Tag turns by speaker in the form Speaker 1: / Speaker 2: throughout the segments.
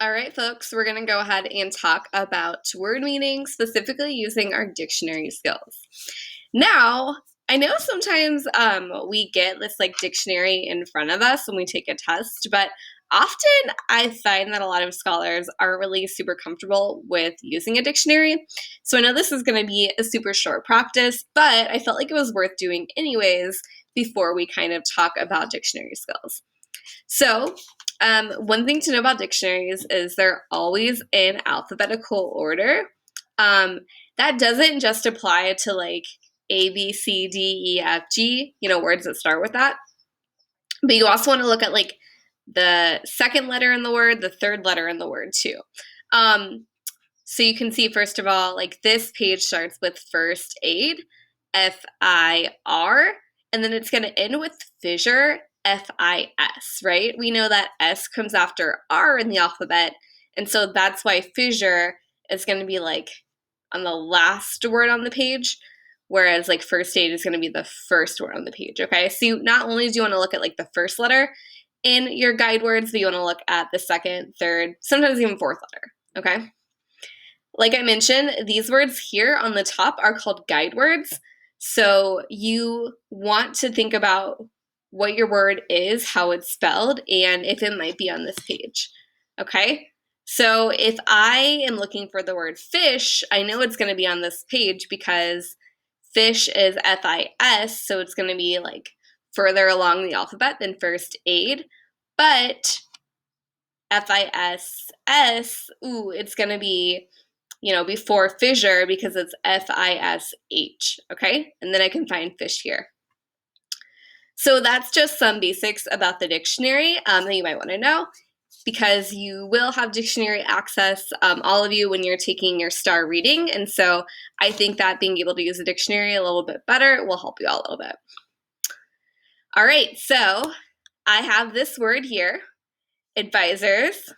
Speaker 1: All right, folks, we're going to go ahead and talk about word meanings, specifically using our dictionary skills. Now, I know sometimes we get this like dictionary in front of us when we take a test, but often I find that a lot of scholars aren't really super comfortable with using a dictionary. So I know this is going to be a super short practice, but I felt like it was worth doing anyways before we kind of talk about dictionary skills. So, one thing to know about dictionaries is they're always in alphabetical order. That doesn't just apply to like A, B, C, D, E, F, G, words that start with that. But you also want to look at like the second letter in the word, the third letter in the word too. So you can see, first of all, like this page starts with first aid, F-I-R, and then it's going to end with fissure, F-I-S, right? We know that S comes after R in the alphabet, and so that's why fissure is going to be like on the last word on the page, whereas like first aid is going to be the first word on the page, okay? So not only do you want to look at like the first letter in your guide words, but you want to look at the second, third, sometimes even fourth letter, okay? Like I mentioned, these words here on the top are called guide words. So you want to think about what your word is, how it's spelled, and if it might be on this page. Okay? So if I am looking for the word fish, I know it's going to be on this page because fish is F-I-S, so it's going to be like further along the alphabet than first aid. But F-I-S-S, it's going to be before fissure because it's F-I-S-H, okay? And then I can find fish here. So that's just some basics about the dictionary that you might want to know because you will have dictionary access, all of you, when you're taking your STAR reading. And so I think that being able to use a dictionary a little bit better will help you out a little bit. All right, so I have this word here, advisors.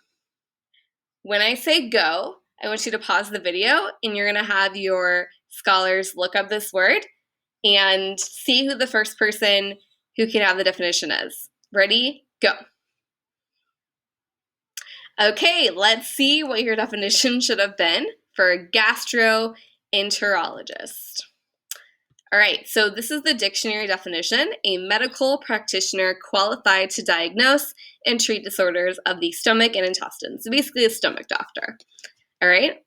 Speaker 1: When I say go, I want you to pause the video and you're going to have your scholars look up this word and see who the first person who can have the definition is. Ready? Go. Okay, let's see what your definition should have been for a gastroenterologist. All right, so this is the dictionary definition: a medical practitioner qualified to diagnose and treat disorders of the stomach and intestines. So basically a stomach doctor. All right.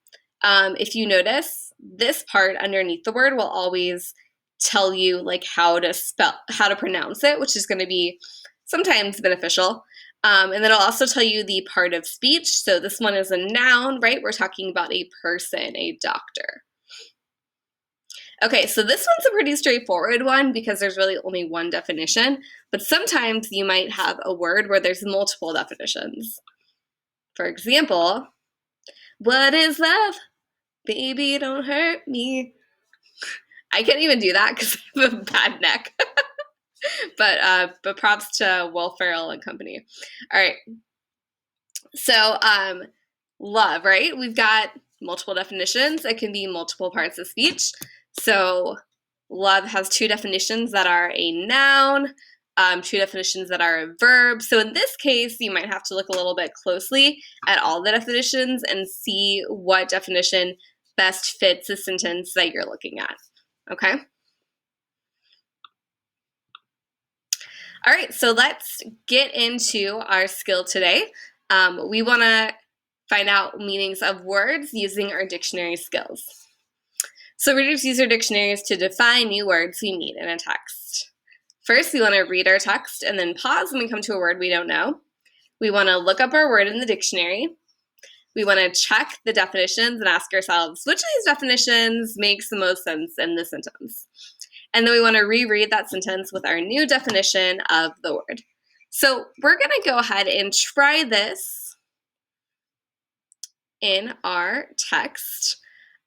Speaker 1: If you notice, this part underneath the word will always tell you like how to pronounce it, which is going to be sometimes beneficial. And then it'll also tell you the part of speech. So this one is a noun, right? We're talking about a person, a doctor. Okay, so this one's a pretty straightforward one because there's really only one definition, but sometimes you might have a word where there's multiple definitions. For example, what is love? Baby, don't hurt me. I can't even do that because I have a bad neck. but props to Will Ferrell and company. All right. So love, right? We've got multiple definitions. It can be multiple parts of speech. So love has two definitions that are a noun, two definitions that are a verb. So in this case, you might have to look a little bit closely at all the definitions and see what definition best fits the sentence that you're looking at, okay? All right, so let's get into our skill today. We want to find out meanings of words using our dictionary skills. So readers use their dictionaries to define new words we meet in a text. First, we want to read our text and then pause when we come to a word we don't know. We want to look up our word in the dictionary. We want to check the definitions and ask ourselves, which of these definitions makes the most sense in this sentence? And then we want to reread that sentence with our new definition of the word. So we're going to go ahead and try this in our text.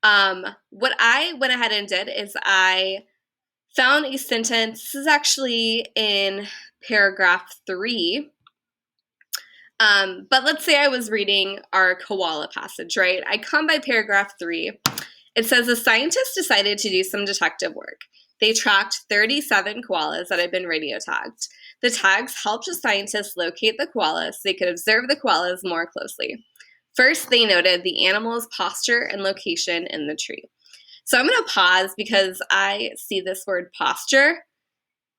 Speaker 1: What I went ahead and did is I found a sentence. This is actually in paragraph 3. But let's say I was reading our koala passage, right? I come by paragraph 3. It says a scientist decided to do some detective work. They tracked 37 koalas that had been radio tagged. The tags helped the scientists locate the koalas so they could observe the koalas more closely. First, they noted the animal's posture and location in the tree. So I'm going to pause because I see this word posture,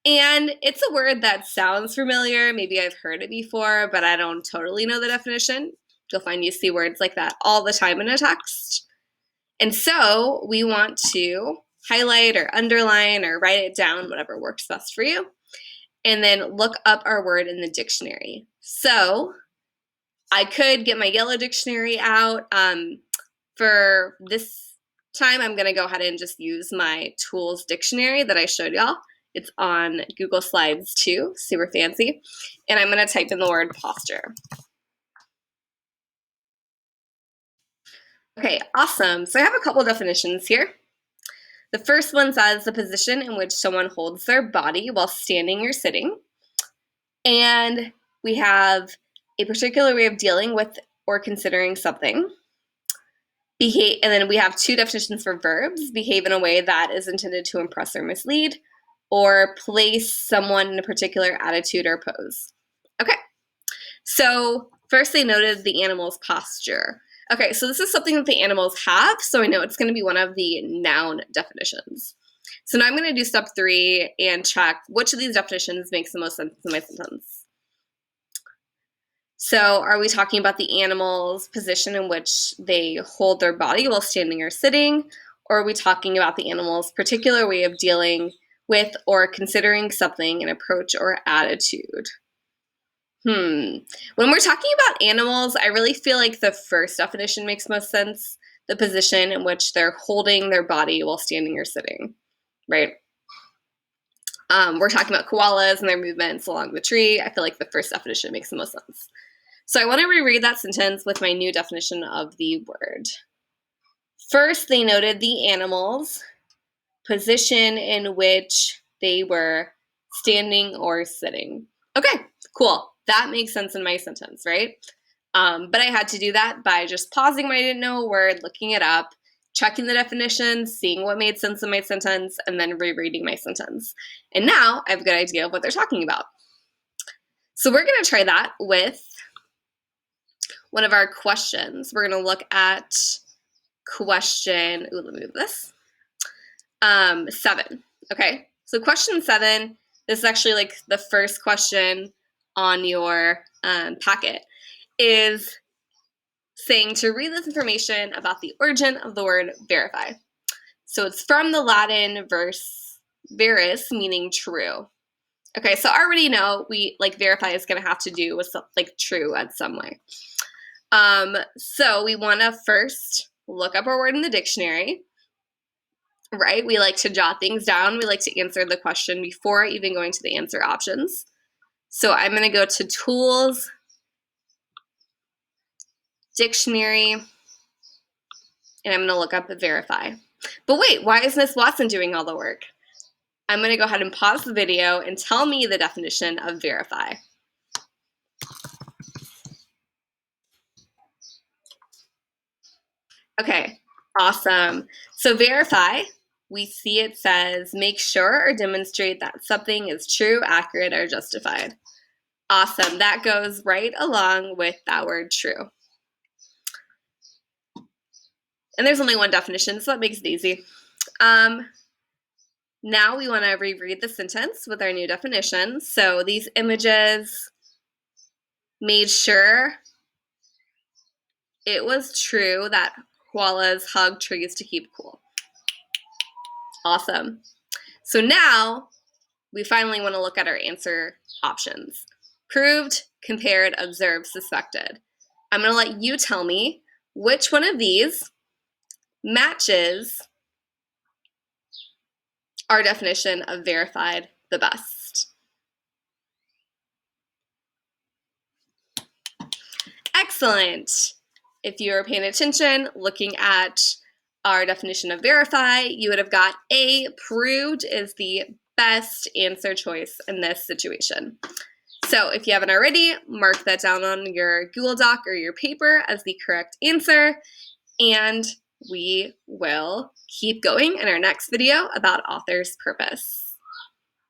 Speaker 1: and it's a word that sounds familiar. Maybe I've heard it before, but I don't totally know the definition. You'll find you see words like that all the time in a text. And so we want to highlight or underline or write it down, whatever works best for you, and then look up our word in the dictionary. So I could get my yellow dictionary out. For this time, I'm going to go ahead and just use my tools dictionary that I showed y'all. It's on Google Slides too, super fancy. And I'm going to type in the word posture. Okay, awesome. So I have a couple definitions here. The first one says the position in which someone holds their body while standing or sitting. And we have a particular way of dealing with or considering something. And then we have two definitions for verbs: behave in a way that is intended to impress or mislead, or place someone in a particular attitude or pose. Okay, so first they noted the animal's posture. Okay, so this is something that the animals have, so I know it's going to be one of the noun definitions. So now I'm going to do step 3 and check which of these definitions makes the most sense in my sentence. So are we talking about the animal's position in which they hold their body while standing or sitting? Or are we talking about the animal's particular way of dealing with or considering something, an approach or attitude? When we're talking about animals, I really feel like the first definition makes most sense, the position in which they're holding their body while standing or sitting, right? We're talking about koalas and their movements along the tree. I feel like the first definition makes the most sense. So I want to reread that sentence with my new definition of the word. First, they noted the animal's position in which they were standing or sitting. Okay, cool. That makes sense in my sentence, right? But I had to do that by just pausing when I didn't know a word, looking it up, checking the definition, seeing what made sense in my sentence, and then rereading my sentence. And now I have a good idea of what they're talking about. So we're going to try that with one of our questions. We're going to look at question, let me move this, 7. Okay, so question 7, this is actually like the first question on your packet, is saying to read this information about the origin of the word verify. So it's from the Latin verse veris, meaning true. Okay, so I already know we like verify is going to have to do with like true at some way. So we want to first look up our word in the dictionary, right? We like to jot things down. We like to answer the question before even going to the answer options. So I'm going to go to Tools, Dictionary, and I'm going to look up verify. But wait, why is Miss Watson doing all the work? I'm going to go ahead and pause the video and tell me the definition of verify. Okay, awesome. So verify, we see it says make sure or demonstrate that something is true, accurate, or justified. Awesome. That goes right along with that word true. And there's only one definition, so that makes it easy. Now we want to reread the sentence with our new definition. So these images made sure it was true that koalas hug trees to keep cool. Awesome. So now we finally want to look at our answer options. Proved, compared, observed, suspected. I'm going to let you tell me which one of these matches our definition of verified the best. Excellent. If you were paying attention, looking at our definition of verify, you would have got A, proved is the best answer choice in this situation. So if you haven't already, mark that down on your Google Doc or your paper as the correct answer, and we will keep going in our next video about author's purpose.